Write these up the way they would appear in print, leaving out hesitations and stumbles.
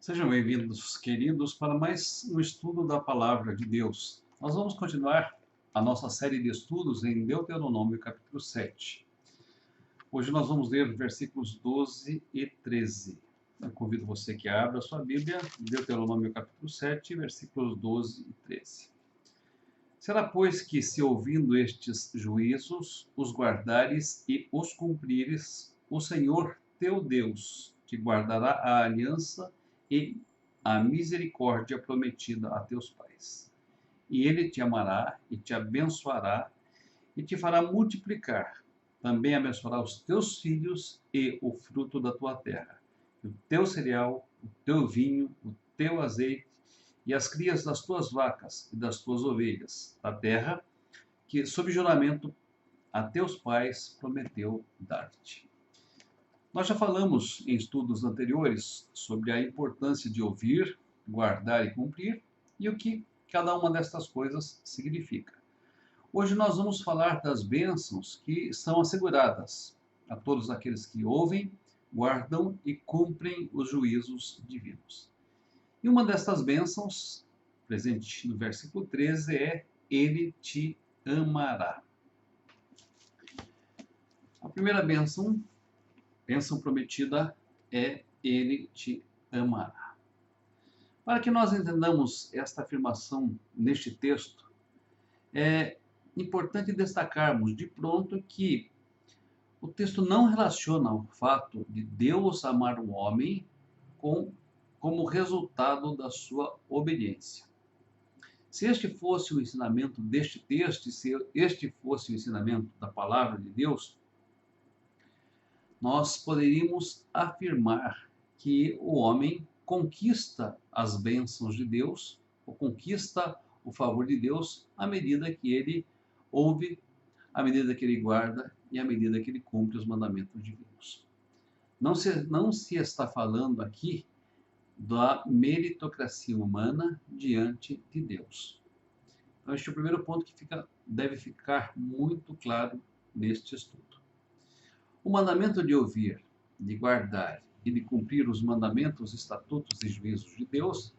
Sejam bem-vindos, queridos, para mais um estudo da Palavra de Deus. Nós vamos continuar a nossa série de estudos em Deuteronômio, capítulo 7. Hoje nós vamos ler versículos 12 e 13. Eu convido você que abra a sua Bíblia, Deuteronômio, capítulo 7, versículos 12 e 13. Será, pois, que se ouvindo estes juízos, os guardares e os cumprires, o Senhor teu Deus te guardará a aliança e a misericórdia prometida a teus pais. E ele te amará e te abençoará e te fará multiplicar. Também abençoará os teus filhos e o fruto da tua terra, o teu cereal, o teu vinho, o teu azeite e as crias das tuas vacas e das tuas ovelhas, da terra que, sob juramento, a teus pais prometeu dar-te. Nós já falamos em estudos anteriores sobre a importância de ouvir, guardar e cumprir e o que cada uma destas coisas significa. Hoje nós vamos falar das bênçãos que são asseguradas a todos aqueles que ouvem, guardam e cumprem os juízos divinos. E uma destas bênçãos, presente no versículo 13, é: Ele te amará. A primeira bênção prometida é: Ele te amará. Para que nós entendamos esta afirmação neste texto, é importante destacarmos de pronto que o texto não relaciona o fato de Deus amar o homem como resultado da sua obediência. Se este fosse o ensinamento deste texto, e se este fosse o ensinamento da palavra de Deus, nós poderíamos afirmar que o homem conquista as bênçãos de Deus, ou conquista o favor de Deus, à medida que ele ouve, à medida que ele guarda e à medida que ele cumpre os mandamentos divinos. Não se está falando aqui da meritocracia humana diante de Deus. Então, este é o primeiro ponto que deve ficar muito claro neste estudo. O mandamento de ouvir, de guardar e de cumprir os mandamentos, estatutos e juízos de Deus,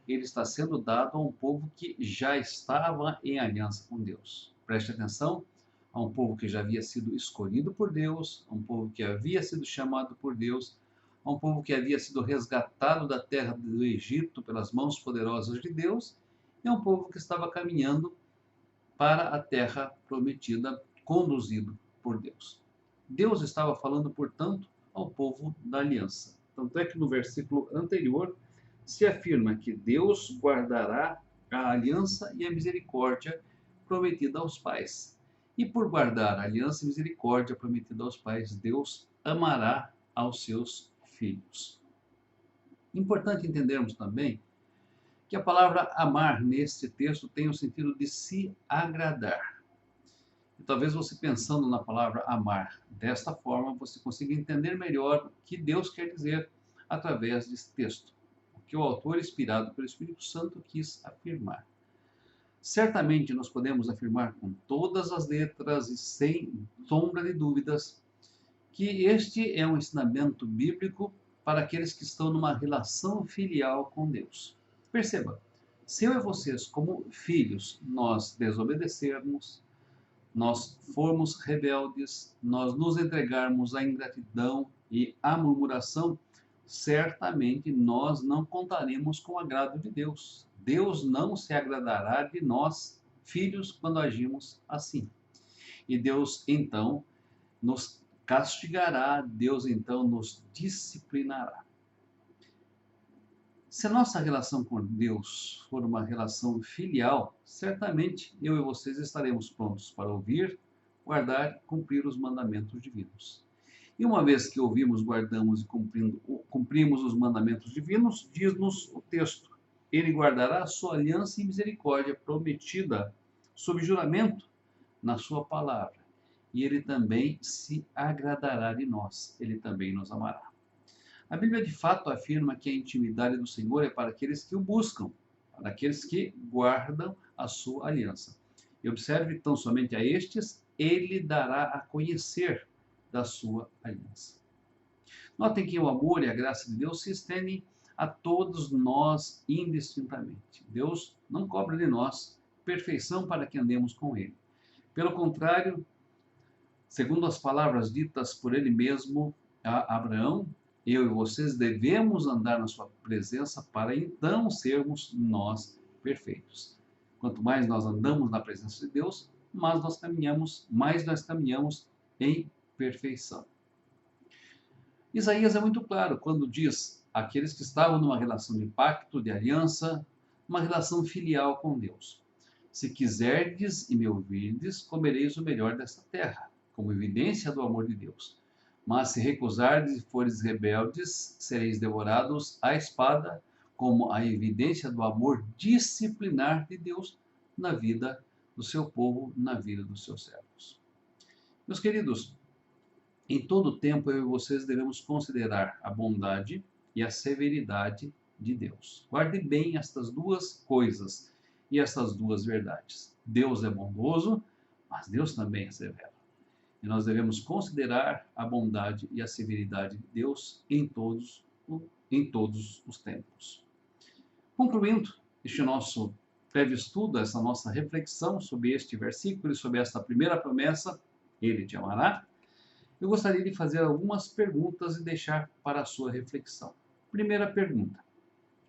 ele está sendo dado a um povo que já estava em aliança com Deus. Preste atenção, a um povo que já havia sido escolhido por Deus, a um povo que havia sido chamado por Deus, a um povo que havia sido resgatado da terra do Egito pelas mãos poderosas de Deus, e a um povo que estava caminhando para a terra prometida, conduzido por Deus. Deus estava falando, portanto, ao povo da aliança. Tanto é que no versículo anterior se afirma que Deus guardará a aliança e a misericórdia prometida aos pais. E por guardar a aliança e misericórdia prometida aos pais, Deus amará aos seus filhos. Importante entendermos também que a palavra amar neste texto tem o sentido de se agradar. E talvez você, pensando na palavra amar desta forma, você consiga entender melhor o que Deus quer dizer através desse texto, o que o autor, inspirado pelo Espírito Santo, quis afirmar. Certamente nós podemos afirmar com todas as letras e sem sombra de dúvidas que este é um ensinamento bíblico para aqueles que estão numa relação filial com Deus. Perceba, se eu e vocês, como filhos, nós desobedecermos, nós formos rebeldes, nós nos entregarmos à ingratidão e à murmuração, certamente nós não contaremos com o agrado de Deus. Deus não se agradará de nós, filhos, quando agimos assim. E Deus, então, nos castigará, Deus, então, nos disciplinará. Se a nossa relação com Deus for uma relação filial, certamente eu e vocês estaremos prontos para ouvir, guardar e cumprir os mandamentos divinos. E uma vez que ouvimos, guardamos e cumprimos os mandamentos divinos, diz-nos o texto: Ele guardará a sua aliança e misericórdia prometida sob juramento na sua palavra. E ele também se agradará de nós, ele também nos amará. A Bíblia de fato afirma que a intimidade do Senhor é para aqueles que o buscam, para aqueles que guardam a sua aliança. E observe, tão somente a estes, ele dará a conhecer da sua aliança. Notem que o amor e a graça de Deus se estendem a todos nós indistintamente. Deus não cobra de nós perfeição para que andemos com Ele. Pelo contrário, segundo as palavras ditas por Ele mesmo a Abraão, eu e vocês devemos andar na sua presença para então sermos nós perfeitos. Quanto mais nós andamos na presença de Deus, mais nós caminhamos em perfeição. Isaías é muito claro quando diz aqueles que estavam numa relação de pacto, de aliança, uma relação filial com Deus. Se quiserdes e me ouvirdes, comereis o melhor desta terra, como evidência do amor de Deus. Mas se recusardes e fores rebeldes, sereis devorados à espada, como a evidência do amor disciplinar de Deus na vida do seu povo, na vida dos seus servos. Meus queridos, em todo tempo eu e vocês devemos considerar a bondade e a severidade de Deus. Guarde bem estas duas coisas e estas duas verdades. Deus é bondoso, mas Deus também é severo. E nós devemos considerar a bondade e a severidade de Deus em todos os tempos. Concluindo este nosso breve estudo, essa nossa reflexão sobre este versículo e sobre esta primeira promessa, Ele te amará, eu gostaria de fazer algumas perguntas e deixar para a sua reflexão. Primeira pergunta: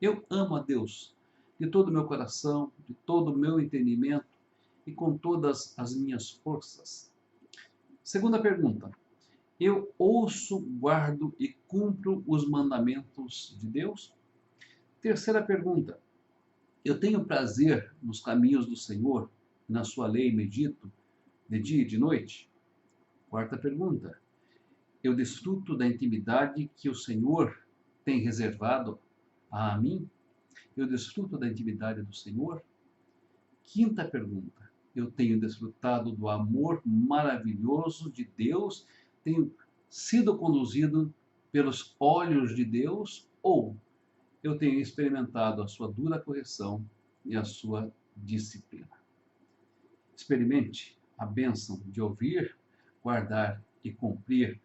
eu amo a Deus de todo o meu coração, de todo o meu entendimento e com todas as minhas forças? Segunda pergunta: eu ouço, guardo e cumpro os mandamentos de Deus? Terceira pergunta: eu tenho prazer nos caminhos do Senhor, na sua lei medito de dia e de noite? Quarta pergunta: eu desfruto da intimidade que o Senhor tem reservado a mim? Eu desfruto da intimidade do Senhor? Quinta pergunta: eu tenho desfrutado do amor maravilhoso de Deus? Tenho sido conduzido pelos olhos de Deus? Ou eu tenho experimentado a sua dura correção e a sua disciplina? Experimente a bênção de ouvir, guardar e cumprir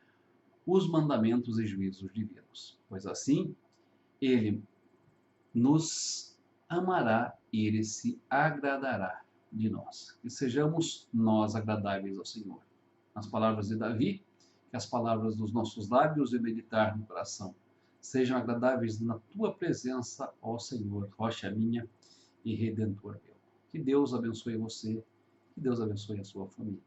os mandamentos e juízos divinos, pois assim Ele nos amará e Ele se agradará de nós. Que sejamos nós agradáveis ao Senhor. Nas palavras de Davi, que as palavras dos nossos lábios e meditar no coração sejam agradáveis na Tua presença, ó Senhor, rocha minha e Redentor meu. Que Deus abençoe você, que Deus abençoe a sua família.